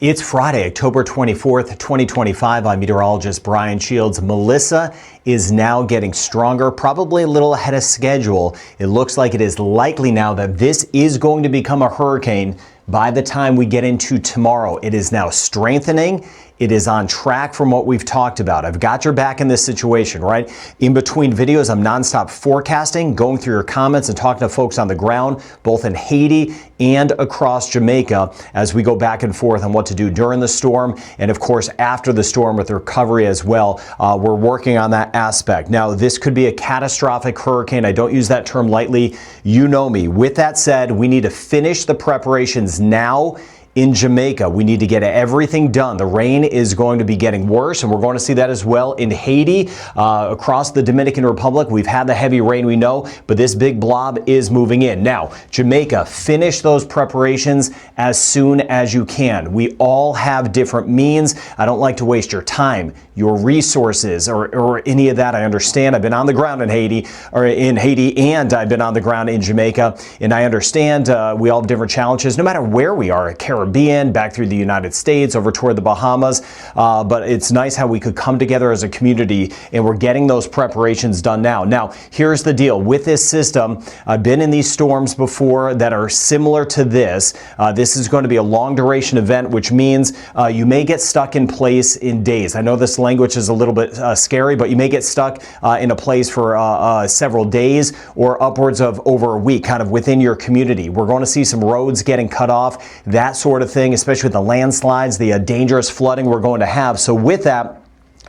It's Friday, October 24th, 2025. I'm meteorologist Brian Shields. Melissa is now getting stronger, probably a little ahead of schedule. It looks like it is likely now that this is going to become a hurricane by the time we get into tomorrow. It is now strengthening. It is on track from what we've talked about. I've got your back in this situation, right? In between videos, I'm nonstop forecasting, going through your comments and talking to folks on the ground, both in Haiti and across Jamaica, as we go back and forth on what to do during the storm and, of course, after the storm with recovery as well. We're working on that aspect. Now, this could be a catastrophic hurricane. I don't use that term lightly. You know me. With that said, we need to finish the preparations now. In Jamaica, we need to get everything done. The rain is going to be getting worse, and we're going to see that as well in Haiti. Across the Dominican Republic, we've had the heavy rain, we know, but this big blob is moving in. Now, Jamaica, finish those preparations as soon as you can. We all have different means. I don't like to waste your time, your resources, or any of that. I understand. I've been on the ground in Haiti, and I've been on the ground in Jamaica, and I understand we all have different challenges, no matter where we are, Caribbean, back through the United States, over toward the Bahamas. But it's nice how we could come together as a community, and we're getting those preparations done now. Now, here's the deal. With this system, I've been in these storms before that are similar to this. This is going to be a long duration event, which means you may get stuck in place in days. I know this language is a little bit scary, but you may get stuck in a place for several days or upwards of over a week, kind of within your community. We're going to see some roads getting cut off, that sort of thing, especially with the landslides, the dangerous flooding we're going to have. So with that,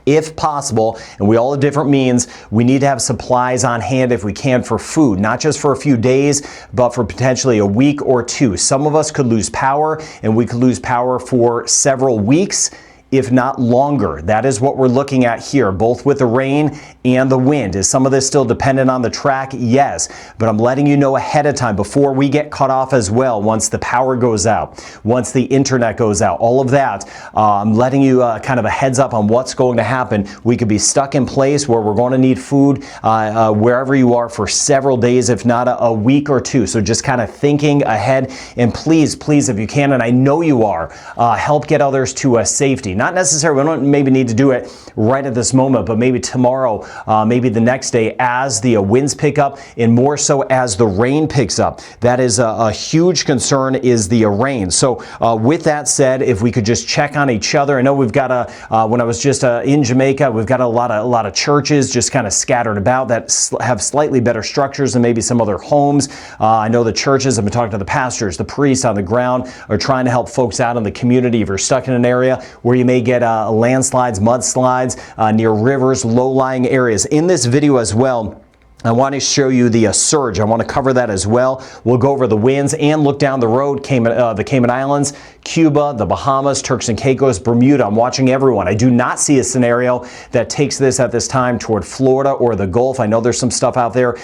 if possible, and we all have different means, we need to have supplies on hand if we can for food, not just for a few days, but for potentially a week or two. Some of us could lose power, and we could lose power for several weeks, if not longer. That is what we're looking at here, both with the rain and the wind. Is some of this still dependent on the track? Yes, but I'm letting you know ahead of time before we get cut off as well. Once the power goes out, once the internet goes out, all of that, I'm letting you kind of a heads up on what's going to happen. We could be stuck in place where we're going to need food wherever you are for several days, if not a week or two. So just kind of thinking ahead, and please, if you can, and I know you are, help get others to safety. Not necessarily, we don't maybe need to do it right at this moment, but maybe tomorrow, maybe the next day as the winds pick up, and more so as the rain picks up. That is a huge concern, is the rain. So with that said, if we could just check on each other. I know we've got when I was just in Jamaica, we've got a lot of churches just kind of scattered about that have slightly better structures than maybe some other homes. I know the churches, I've been talking to the pastors, the priests on the ground are trying to help folks out in the community. If you're stuck in an area where you may get landslides, mudslides near rivers, low-lying areas. In this video as well, I want to show you the surge. I want to cover that as well. We'll go over the winds and look down the road, the Cayman Islands, Cuba, the Bahamas, Turks and Caicos, Bermuda. I'm watching everyone. I do not see a scenario that takes this at this time toward Florida or the Gulf. I know there's some stuff out there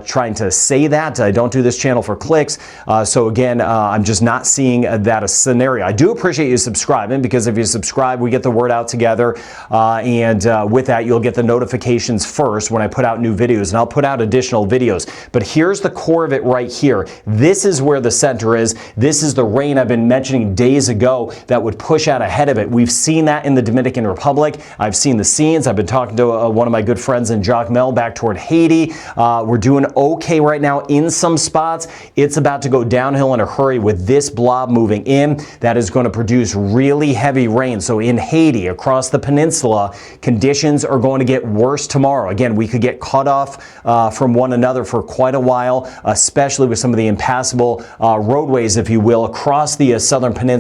trying to say that. I don't do this channel for clicks. So again, I'm just not seeing that a scenario. I do appreciate you subscribing, because if you subscribe, we get the word out together. And with that, you'll get the notifications first when I put out new videos, and I'll put out additional videos. But here's the core of it right here. This is where the center is. This is the rain I've been mentioning days ago that would push out ahead of it. We've seen that in the Dominican Republic. I've seen the scenes. I've been talking to one of my good friends in Jacmel back toward Haiti. We're doing okay right now in some spots. It's about to go downhill in a hurry with this blob moving in. That is going to produce really heavy rain. So in Haiti, across the peninsula, conditions are going to get worse tomorrow. Again, we could get cut off from one another for quite a while, especially with some of the impassable roadways, if you will, across the southern peninsula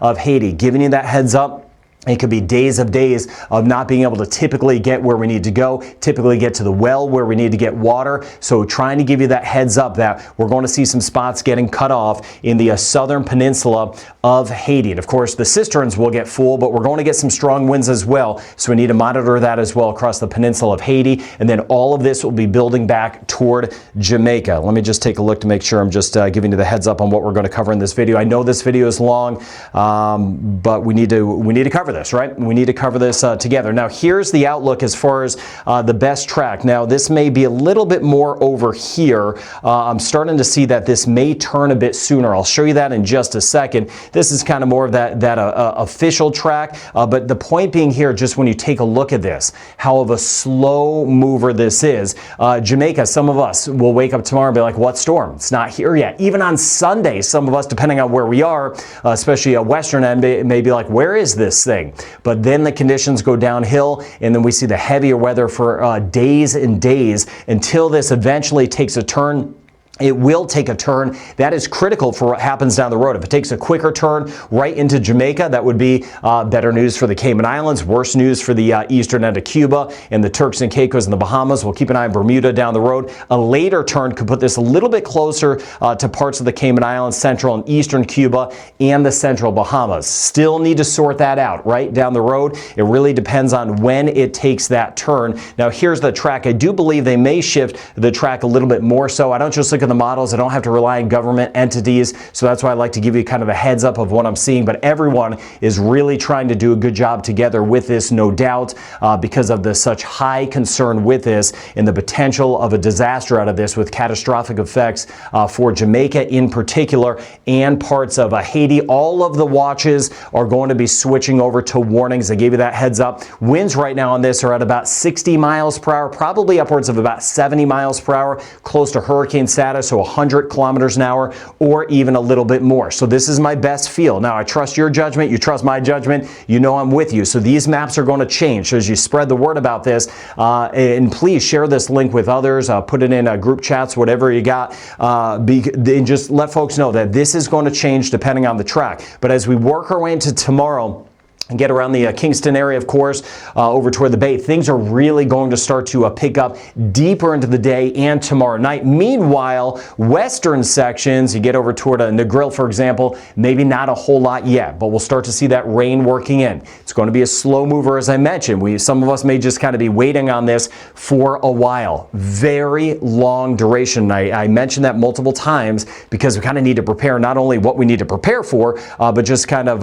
of Haiti. Giving you that heads up. It could be days of not being able to typically get where we need to go, typically get to the well where we need to get water. So trying to give you that heads up that we're going to see some spots getting cut off in the southern peninsula of Haiti. And of course, the cisterns will get full, but we're going to get some strong winds as well. So we need to monitor that as well across the peninsula of Haiti. And then all of this will be building back toward Jamaica. Let me just take a look to make sure I'm just giving you the heads up on what we're going to cover in this video. I know this video is long, but we need to cover this. this, right? We need to cover this together. Now, here's the outlook as far as the best track. Now, this may be a little bit more over here. I'm starting to see that this may turn a bit sooner. I'll show you that in just a second. This is kind of more of that official track, but the point being here, just when you take a look at this, how of a slow mover this is. Jamaica, some of us will wake up tomorrow and be like, what storm? It's not here yet. Even on Sunday, some of us, depending on where we are, especially a western end, may be like, where is this thing? But then the conditions go downhill, and then we see the heavier weather for days and days until this eventually takes a turn. It will take a turn. That is critical for what happens down the road. If it takes a quicker turn right into Jamaica, that would be better news for the Cayman Islands, worse news for the eastern end of Cuba and the Turks and Caicos and the Bahamas. We'll keep an eye on Bermuda down the road. A later turn could put this a little bit closer to parts of the Cayman Islands, central and eastern Cuba, and the central Bahamas. Still need to sort that out right down the road. It really depends on when it takes that turn. Now, here's the track. I do believe they may shift the track a little bit more so. I don't just look at the models. I don't have to rely on government entities, so that's why I like to give you kind of a heads up of what I'm seeing. But everyone is really trying to do a good job together with this, no doubt, because of the such high concern with this and the potential of a disaster out of this with catastrophic effects for Jamaica in particular and parts of Haiti. All of the watches are going to be switching over to warnings. I gave you that heads up. Winds right now on this are at about 60 miles per hour, probably upwards of about 70 miles per hour, close to hurricane status, so 100 kilometers an hour or even a little bit more. So this is my best feel. Now, I trust your judgment. You trust my judgment. You know I'm with you. So these maps are going to change. So as you spread the word about this, and please share this link with others, put it in group chats, whatever you got, and just let folks know that this is going to change depending on the track. But as we work our way into tomorrow, and get around the Kingston area, of course, over toward the Bay, things are really going to start to pick up deeper into the day and tomorrow night. Meanwhile, western sections, you get over toward Negril, for example, maybe not a whole lot yet, but we'll start to see that rain working in. It's going to be a slow mover, as I mentioned. Some of us may just kind of be waiting on this for a while. Very long duration. I mentioned that multiple times because we kind of need to prepare not only what we need to prepare for, but just kind of,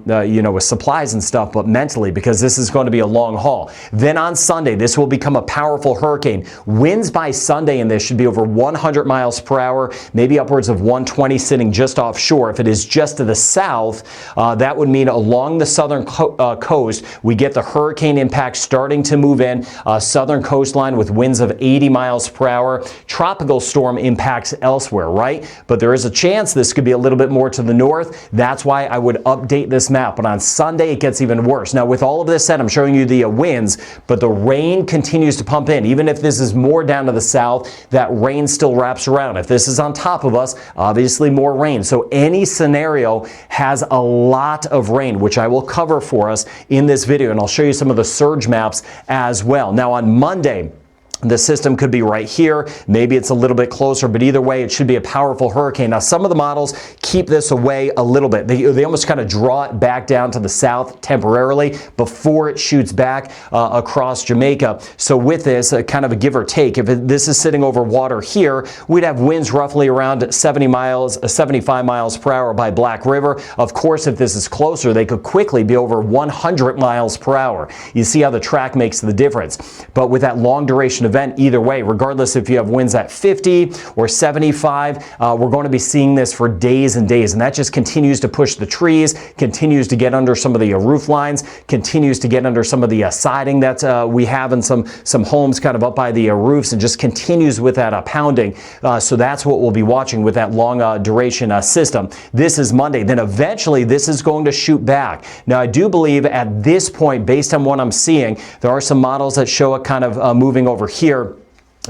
with supplies and stuff, but mentally, because this is going to be a long haul. Then on Sunday, this will become a powerful hurricane. Winds by Sunday in this should be over 100 miles per hour, maybe upwards of 120 sitting just offshore. If it is just to the south, that would mean along the southern coast, we get the hurricane impact starting to move in. Southern coastline with winds of 80 miles per hour. Tropical storm impacts elsewhere, right? But there is a chance this could be a little bit more to the north. That's why I would update this map. But on Sunday, it gets even worse. Now, with all of this said, I'm showing you the winds, but the rain continues to pump in. Even if this is more down to the south, that rain still wraps around. If this is on top of us, obviously more rain. So any scenario has a lot of rain, which I will cover for us in this video, and I'll show you some of the surge maps as well. Now, on Monday, the system could be right here. Maybe it's a little bit closer, but either way, it should be a powerful hurricane. Now, some of the models keep this away a little bit. They almost kind of draw it back down to the south temporarily before it shoots back across Jamaica. So with this, kind of a give or take, if this is sitting over water here, we'd have winds roughly around 75 miles per hour by Black River. Of course, if this is closer, they could quickly be over 100 miles per hour. You see how the track makes the difference. But with that long duration event, either way, regardless if you have winds at 50 or 75, we're going to be seeing this for days and days, and that just continues to push the trees, continues to get under some of the roof lines, continues to get under some of the siding that we have in some homes kind of up by the roofs, and just continues with that pounding. So that's what we'll be watching with that long duration system. This is Monday. Then eventually this is going to shoot back. Now, I do believe at this point, based on what I'm seeing, there are some models that show it kind of moving over here.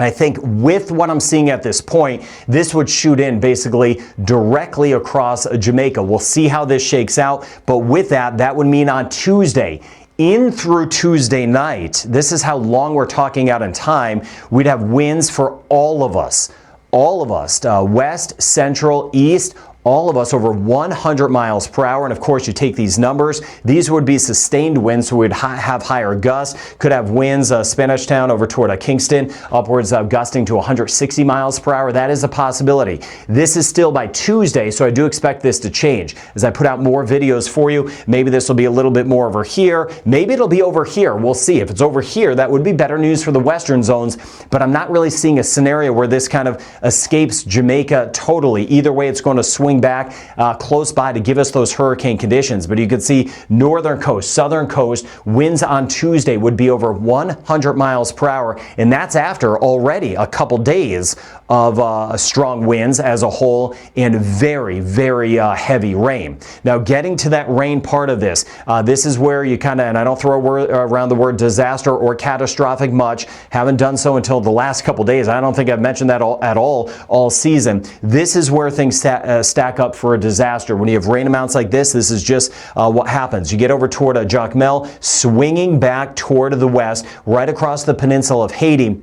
I think with what I'm seeing at this point, this would shoot in basically directly across Jamaica. We'll see how this shakes out, but with that, that would mean on Tuesday, in through Tuesday night, this is how long we're talking out in time, we'd have winds for all of us, west, central, east, all of us over 100 miles per hour. And of course, you take these numbers, these would be sustained winds, so we'd have higher gusts, could have winds, Spanish Town over toward Kingston, upwards gusting to 160 miles per hour. That is a possibility. This is still by Tuesday, so I do expect this to change. As I put out more videos for you, maybe this will be a little bit more over here. Maybe it'll be over here. We'll see. If it's over here, that would be better news for the western zones, but I'm not really seeing a scenario where this kind of escapes Jamaica totally. Either way, it's going to swing back close by to give us those hurricane conditions. But you can see northern coast, southern coast, winds on Tuesday would be over 100 miles per hour, and that's after already a couple days of strong winds as a whole and very, very heavy rain. Now, getting to that rain part of this, this is where you kind of, and I don't throw around the word disaster or catastrophic much, haven't done so until the last couple days. I don't think I've mentioned that at all season. This is where things stack up for a disaster. When you have rain amounts like this is just what happens. You get over toward Jacmel, swinging back toward the west, right across the peninsula of Haiti.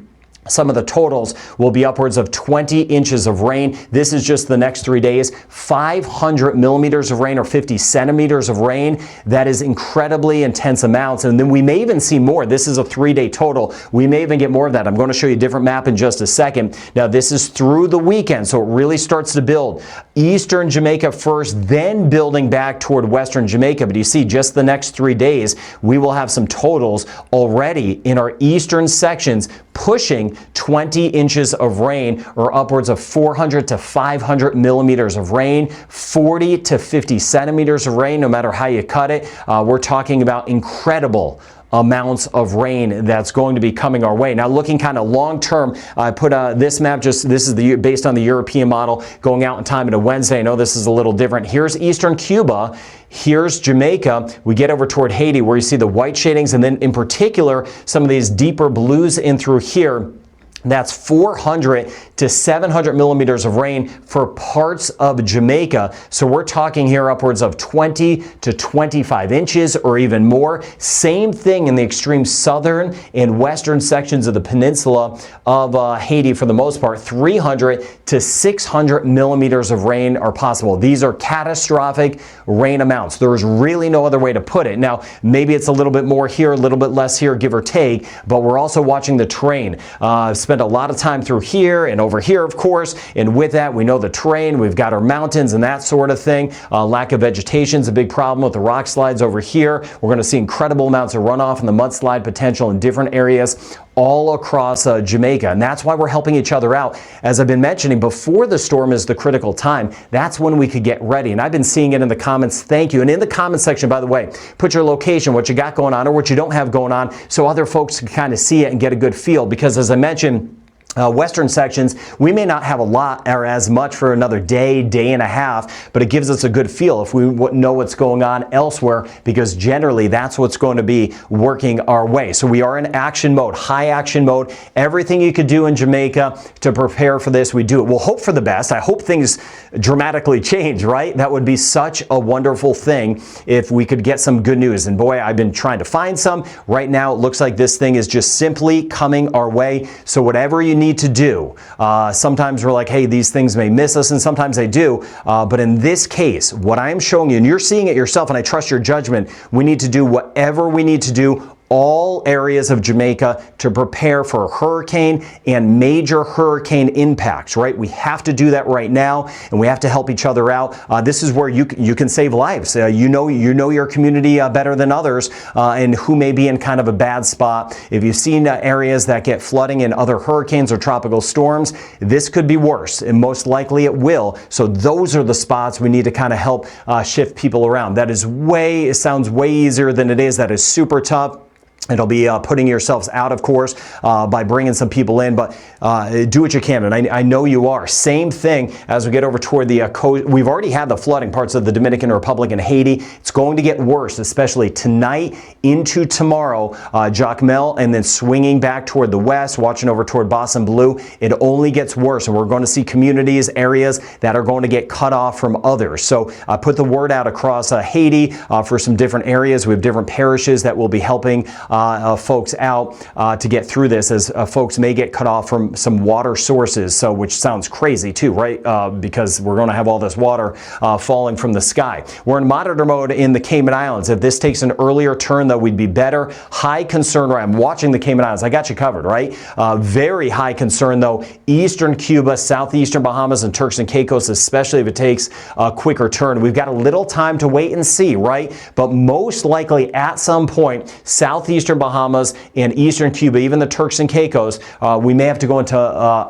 Some of the totals will be upwards of 20 inches of rain. This is just the next 3 days. 500 millimeters of rain or 50 centimeters of rain. That is incredibly intense amounts. And then we may even see more. This is a 3-day total. We may even get more of that. I'm going to show you a different map in just a second. Now, this is through the weekend, so it really starts to build. Eastern Jamaica first, then building back toward western Jamaica. But you see, just the next 3 days, we will have some totals already in our eastern sections pushing 20 inches of rain or upwards of 400 to 500 millimeters of rain, 40 to 50 centimeters of rain, no matter how you cut it. We're talking about incredible amounts of rain that's going to be coming our way. Now, looking kind of long term, I put this map, this is based on the European model, going out in time into Wednesday. I know this is a little different. Here's eastern Cuba. Here's Jamaica. We get over toward Haiti where you see the white shadings, and then in particular, some of these deeper blues in through here. That's 400 to 700 millimeters of rain for parts of Jamaica. So we're talking here upwards of 20 to 25 inches or even more. Same thing in the extreme southern and western sections of the peninsula of Haiti for the most part. 300 to 600 millimeters of rain are possible. These are catastrophic rain amounts. There's really no other way to put it. Now, maybe it's a little bit more here, a little bit less here, give or take, but we're also watching the terrain. Spent a lot of time through here and over here, of course, and with that, we know the terrain. We've got our mountains and that sort of thing. Lack of vegetation is a big problem with the rock slides over here. We're going to see incredible amounts of runoff and the mudslide potential in different areas all across Jamaica, and that's why we're helping each other out. As I've been mentioning, before the storm is the critical time. That's when we could get ready, and I've been seeing it in the comments. Thank you. And in the comments section, by the way, put your location, what you got going on or what you don't have going on, so other folks can kind of see it and get a good feel, because as I mentioned, western sections, we may not have a lot or as much for another day and a half, but it gives us a good feel if we know what's going on elsewhere, because generally that's what's going to be working our way. So we are in action mode, high action mode. Everything you could do in Jamaica to prepare for this, we do it. We'll hope for the best. I hope things dramatically change, right? That would be such a wonderful thing if we could get some good news. And boy, I've been trying to find some. Right now, it looks like this thing is just simply coming our way. So whatever you need to do. Sometimes we're like, hey, these things may miss us, and sometimes they do. But in this case, what I am showing you, and you're seeing it yourself, and I trust your judgment, we need to do whatever we need to do, all areas of Jamaica, to prepare for hurricane and major hurricane impacts, right? We have to do that right now, and we have to help each other out. This is where you can save lives. You know your community better than others, and who may be in kind of a bad spot. If you've seen areas that get flooding in other hurricanes or tropical storms, this could be worse, and most likely it will. So those are the spots we need to kind of help shift people around. That is it sounds way easier than it is. That is super tough. It'll be putting yourselves out, of course, by bringing some people in, but do what you can, and I know you are. Same thing as we get over toward the coast. We've already had the flooding parts of the Dominican Republic and Haiti. It's going to get worse, especially tonight into tomorrow. Jacmel, and then swinging back toward the west, watching over toward Boston Blue. It only gets worse, and we're going to see communities, areas that are going to get cut off from others. So put the word out across Haiti for some different areas. We have different parishes that will be helping folks out to get through this, as folks may get cut off from some water sources, so which sounds crazy too, right? Because we're going to have all this water falling from the sky. We're in monitor mode in the Cayman Islands. If this takes an earlier turn, though, we'd be better. High concern, right? I'm watching the Cayman Islands. I got you covered, right? Very high concern, though, eastern Cuba, southeastern Bahamas, and Turks and Caicos, especially if it takes a quicker turn. We've got a little time to wait and see, right? But most likely at some point, southeastern Bahamas and eastern Cuba, even the Turks and Caicos, we may have to go into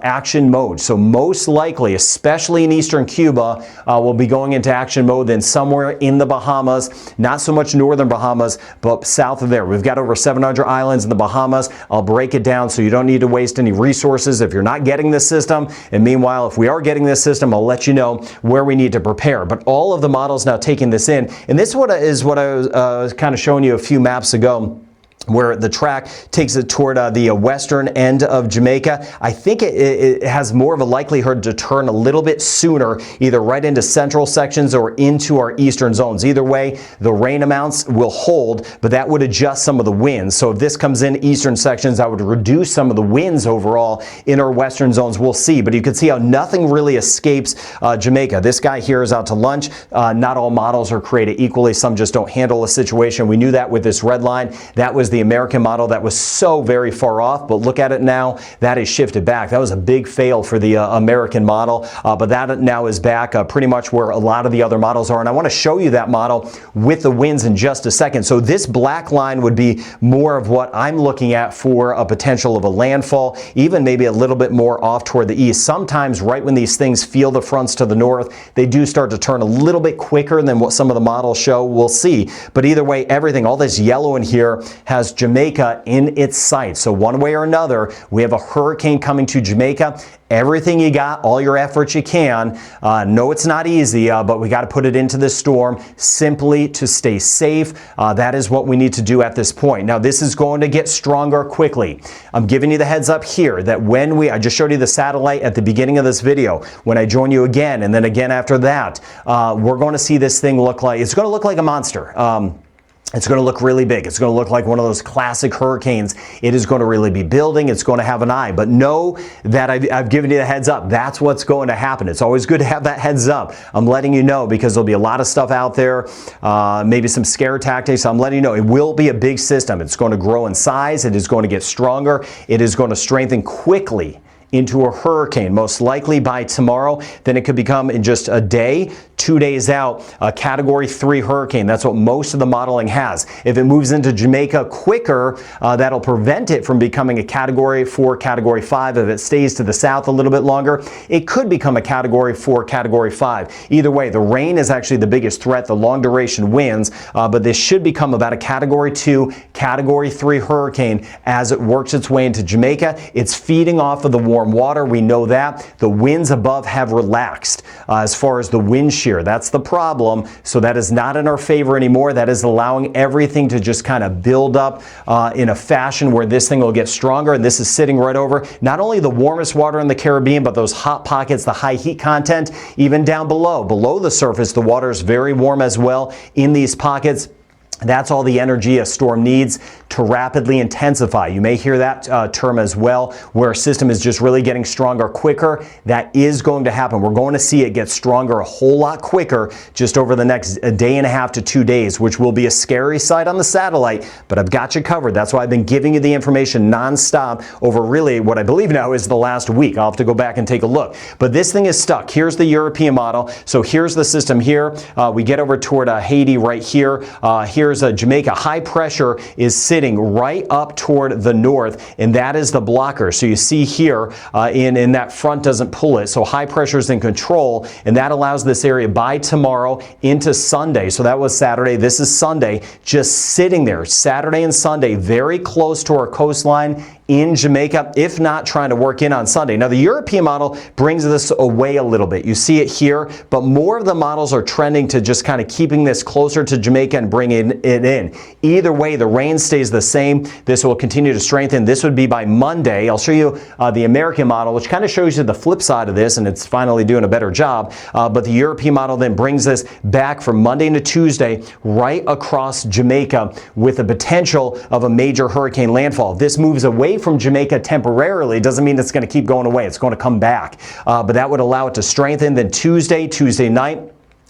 action mode. So most likely, especially in eastern Cuba, we'll be going into action mode. Then somewhere in the Bahamas, not so much northern Bahamas, but south of there. We've got over 700 islands in the Bahamas. I'll break it down so you don't need to waste any resources if you're not getting this system. And meanwhile, if we are getting this system, I'll let you know where we need to prepare. But all of the models now taking this in, and this is what I was kind of showing you a few maps ago, where the track takes it toward the western end of Jamaica. I think it has more of a likelihood to turn a little bit sooner, either right into central sections or into our eastern zones. Either way, the rain amounts will hold, but that would adjust some of the winds. So if this comes in eastern sections, I would reduce some of the winds overall in our western zones. We'll see, but you can see how nothing really escapes Jamaica. This guy here is out to lunch. Not all models are created equally. Some just don't handle a situation. We knew that with this red line. That was the American model that was so very far off, but look at it now. That is shifted back. That was a big fail for the American model, but that now is back pretty much where a lot of the other models are. And I want to show you that model with the winds in just a second. So this black line would be more of what I'm looking at for a potential of a landfall, even maybe a little bit more off toward the east. Sometimes right when these things feel the fronts to the north, they do start to turn a little bit quicker than what some of the models show. We'll see. But either way, everything, all this yellow in here has Jamaica in its sights. So one way or another, we have a hurricane coming to Jamaica. Everything you got, all your efforts you can. No, it's not easy, but we got to put it into this storm simply to stay safe. That is what we need to do at this point. Now, this is going to get stronger quickly. I'm giving you the heads up here that when I just showed you the satellite at the beginning of this video. When I join you again, and then again after that, we're going to see this thing look like, it's going to look like a monster. It's going to look really big. It's going to look like one of those classic hurricanes. It is going to really be building. It's going to have an eye. But know that I've given you the heads up. That's what's going to happen. It's always good to have that heads up. I'm letting you know because there'll be a lot of stuff out there, maybe some scare tactics. I'm letting you know it will be a big system. It's going to grow in size. It is going to get stronger. It is going to strengthen quickly into a hurricane, most likely by tomorrow. Then it could become in just a day, 2 days out, a Category 3 hurricane. That's what most of the modeling has. If it moves into Jamaica quicker, that'll prevent it from becoming a Category 4, Category 5. If it stays to the south a little bit longer, it could become a Category 4, Category 5. Either way, the rain is actually the biggest threat, the long duration winds, but this should become about a Category 2, Category 3 hurricane as it works its way into Jamaica. It's feeding off of the warm water. We know that. The winds above have relaxed as far as the wind shear. That's the problem. So that is not in our favor anymore. That is allowing everything to just kind of build up in a fashion where this thing will get stronger. And this is sitting right over not only the warmest water in the Caribbean, but those hot pockets, the high heat content, even down below. Below the surface, the water is very warm as well in these pockets. That's all the energy a storm needs to rapidly intensify. You may hear that term as well, where a system is just really getting stronger quicker. That is going to happen. We're going to see it get stronger a whole lot quicker just over the next day and a half to 2 days, which will be a scary sight on the satellite, but I've got you covered. That's why I've been giving you the information nonstop over really what I believe now is the last week. I'll have to go back and take a look. But this thing is stuck. Here's the European model. So here's the system here. We get over toward Haiti right here. Here's Jamaica. High pressure is sitting right up toward the north, and that is the blocker. So you see here, in that front doesn't pull it. So high pressure is in control, and that allows this area by tomorrow into Sunday. So that was Saturday. This is Sunday, just sitting there. Saturday and Sunday, very close to our coastline in Jamaica, if not trying to work in on Sunday. Now, the European model brings this away a little bit. You see it here, but more of the models are trending to just kind of keeping this closer to Jamaica and bringing it in. Either way, the rain stays the same. This will continue to strengthen. This would be by Monday. I'll show you the American model, which kind of shows you the flip side of this, and it's finally doing a better job. But the European model then brings this back from Monday into Tuesday right across Jamaica with the potential of a major hurricane landfall. This moves away from Jamaica temporarily. Doesn't mean it's going to keep going away. It's going to come back. But that would allow it to strengthen. Then Tuesday night,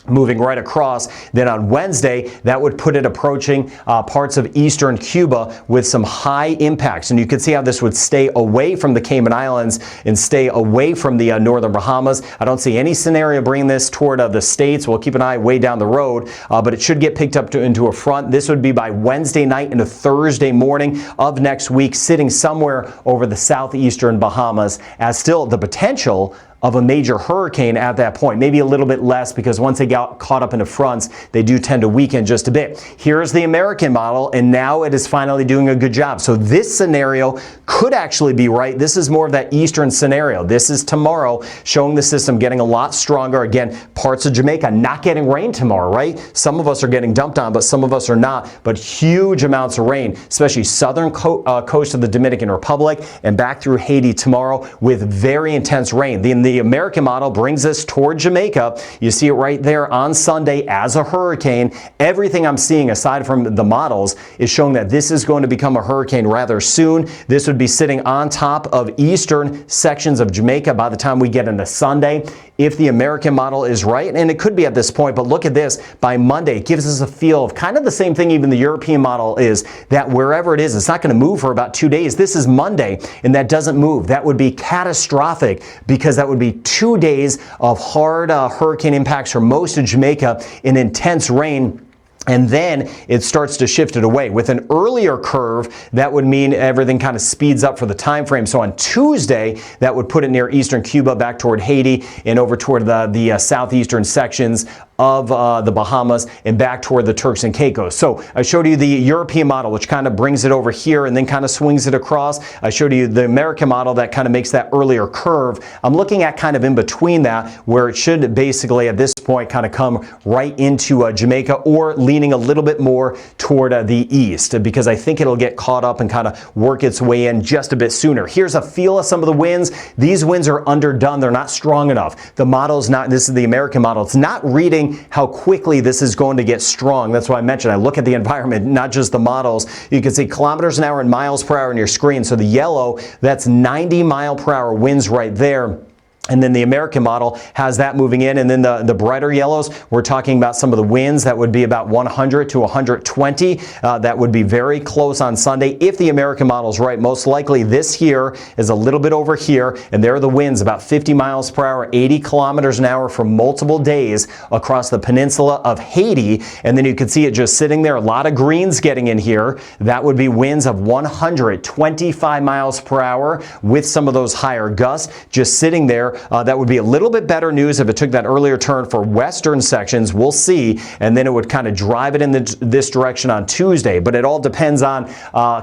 moving right across. Then on Wednesday, that would put it approaching parts of eastern Cuba with some high impacts. And you can see how this would stay away from the Cayman Islands and stay away from the northern Bahamas. I don't see any scenario bringing this toward the States. We'll keep an eye way down the road, but it should get picked up into a front. This would be by Wednesday night into Thursday morning of next week, sitting somewhere over the southeastern Bahamas as still the potential of a major hurricane at that point. Maybe a little bit less because once they got caught up into fronts, they do tend to weaken just a bit. Here's the American model, and now it is finally doing a good job. So this scenario could actually be right. This is more of that eastern scenario. This is tomorrow, showing the system getting a lot stronger. Again, parts of Jamaica not getting rain tomorrow, right? Some of us are getting dumped on, but some of us are not. But huge amounts of rain, especially southern coast of the Dominican Republic and back through Haiti tomorrow with very intense rain. The American model brings us toward Jamaica. You see it right there on Sunday as a hurricane. Everything I'm seeing aside from the models is showing that this is going to become a hurricane rather soon. This would be sitting on top of eastern sections of Jamaica by the time we get into Sunday. If the American model is right, and it could be at this point, but look at this, by Monday, it gives us a feel of kind of the same thing even the European model is, that wherever it is, it's not going to move for about 2 days. This is Monday, and that doesn't move. That would be catastrophic because that would be 2 days of hard hurricane impacts for most of Jamaica and intense rain. And then it starts to shift it away. With an earlier curve, that would mean everything kind of speeds up for the time frame. So on Tuesday, that would put it near eastern Cuba, back toward Haiti, and over toward the southeastern sections of the Bahamas and back toward the Turks and Caicos. So I showed you the European model, which kind of brings it over here and then kind of swings it across. I showed you the American model that kind of makes that earlier curve. I'm looking at kind of in between that, where it should basically at this point kind of come right into Jamaica, or leaning a little bit more toward the east, because I think it'll get caught up and kind of work its way in just a bit sooner. Here's a feel of some of the winds. These winds are underdone. They're not strong enough. The model's not, this is the American model, it's not reading how quickly this is going to get strong. That's why I mentioned I look at the environment, not just the models. You can see kilometers an hour and miles per hour on your screen. So the yellow, that's 90-mile-per-hour winds right there. And then the American model has that moving in. And then the brighter yellows, we're talking about some of the winds that would be about 100 to 120. That would be very close on Sunday. If the American model is right, most likely this here is a little bit over here. And there are the winds about 50 miles per hour, 80 kilometers an hour for multiple days across the peninsula of Haiti. And then you can see it just sitting there. A lot of greens getting in here. That would be winds of 125 miles per hour with some of those higher gusts just sitting there. That would be a little bit better news if it took that earlier turn for western sections. We'll see. And then it would kind of drive it in this direction on Tuesday. But it all depends on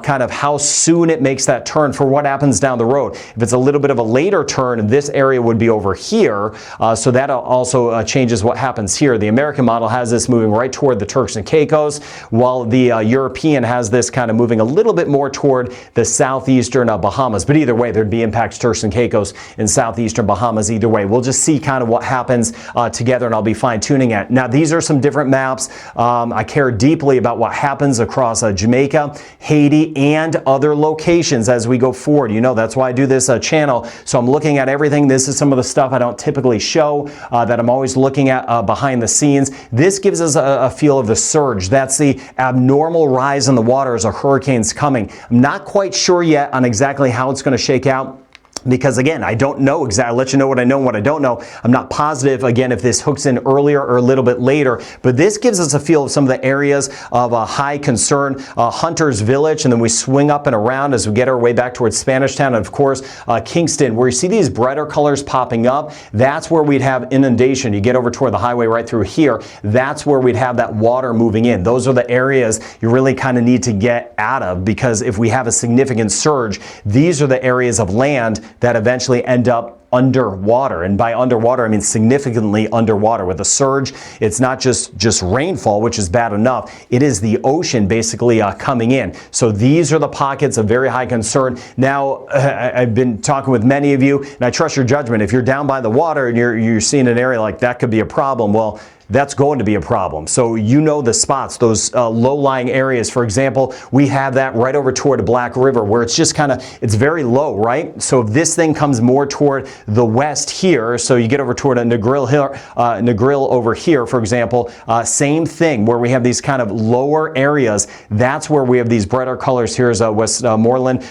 kind of how soon it makes that turn for what happens down the road. If it's a little bit of a later turn, this area would be over here. So that also changes what happens here. The American model has this moving right toward the Turks and Caicos, while the European has this kind of moving a little bit more toward the southeastern Bahamas. But either way, there'd be impacts Turks and Caicos and southeastern Bahamas either way. We'll just see kind of what happens together, and I'll be fine-tuning it. Now, these are some different maps. I care deeply about what happens across Jamaica, Haiti, and other locations as we go forward. You know, that's why I do this channel. So I'm looking at everything. This is some of the stuff I don't typically show that I'm always looking at behind the scenes. This gives us a feel of the surge. That's the abnormal rise in the water as a hurricane's coming. I'm not quite sure yet on exactly how it's going to shake out. Because again, I don't know exactly. I'll let you know what I know and what I don't know. I'm not positive, again, if this hooks in earlier or a little bit later, but this gives us a feel of some of the areas of high concern. Hunter's Village, and then we swing up and around as we get our way back towards Spanish Town, and of course, Kingston, where you see these brighter colors popping up. That's where we'd have inundation. You get over toward the highway right through here. That's where we'd have that water moving in. Those are the areas you really kind of need to get out of, because if we have a significant surge, these are the areas of land that eventually end up underwater. And by underwater, I mean significantly underwater. With a surge, it's not just rainfall, which is bad enough. It is the ocean basically coming in. So these are the pockets of very high concern. Now, I've been talking with many of you, and I trust your judgment. If you're down by the water and you're seeing an area like that could be a problem, well, that's going to be a problem. So you know the spots, those low-lying areas. For example, we have that right over toward Black River, where it's just kind of, it's very low, right? So if this thing comes more toward the west here, so you get over toward a Negril over here, for example, same thing, where we have these kind of lower areas. That's where we have these brighter colors. Here's Westmoreland,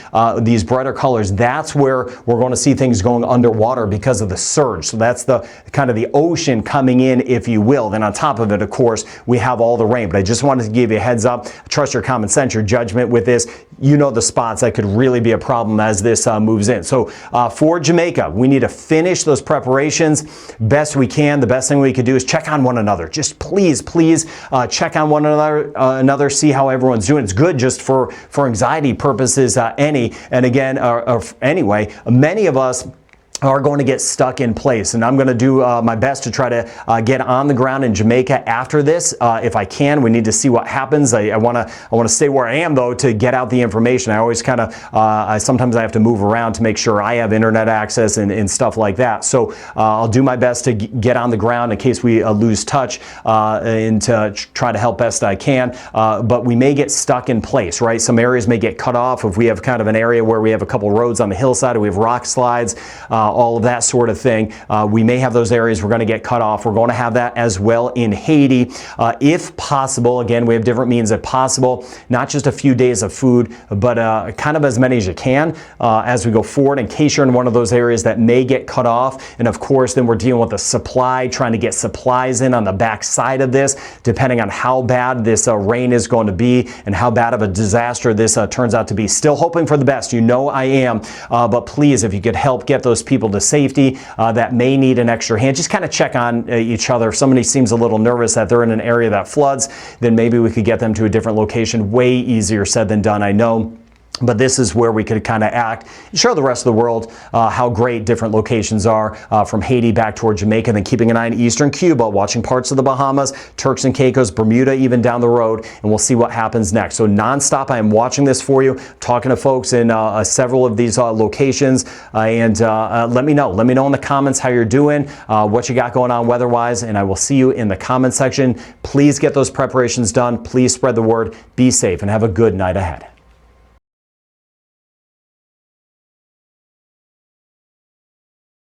these brighter colors. That's where we're going to see things going underwater because of the surge. So that's the kind of the ocean coming in, if you will. Then on top of it, of course, we have all the rain. But I just wanted to give you a heads up. Trust your common sense, your judgment with this. You know the spots that could really be a problem as this moves in. So for Jamaica, we need to finish those preparations best we can. The best thing we could do is check on one another. Just please check on one another, see how everyone's doing. It's good just for anxiety purposes, and again, anyway, many of us are going to get stuck in place, and I'm going to do my best to try to get on the ground in Jamaica after this if I can. We need to see what happens. I want to stay where I am though to get out the information. I always kind of sometimes I have to move around to make sure I have internet access and stuff like that. So I'll do my best to get on the ground in case we lose touch and to try to help best I can. But we may get stuck in place, right? Some areas may get cut off if we have kind of an area where we have a couple roads on the hillside, or we have rock slides. All of that sort of thing. We may have those areas we're going to get cut off. We're going to have that as well in Haiti. If possible, again, we have different means if possible, not just a few days of food, but kind of as many as you can as we go forward in case you're in one of those areas that may get cut off. And of course, then we're dealing with the supply, trying to get supplies in on the back side of this, depending on how bad this rain is going to be and how bad of a disaster this turns out to be. Still hoping for the best. You know I am. But please, if you could help get those people to safety that may need an extra hand, just kind of check on each other. If somebody seems a little nervous that they're in an area that floods, then maybe we could get them to a different location. Way easier said than done, I know. But this is where we could kind of act, show the rest of the world how great different locations are, from Haiti back toward Jamaica, then keeping an eye on eastern Cuba, watching parts of the Bahamas, Turks and Caicos, Bermuda, even down the road, and we'll see what happens next. So nonstop, I am watching this for you, talking to folks in several of these locations, and let me know. Let me know in the comments how you're doing, what you got going on weather-wise, and I will see you in the comment section. Please get those preparations done. Please spread the word. Be safe and have a good night ahead.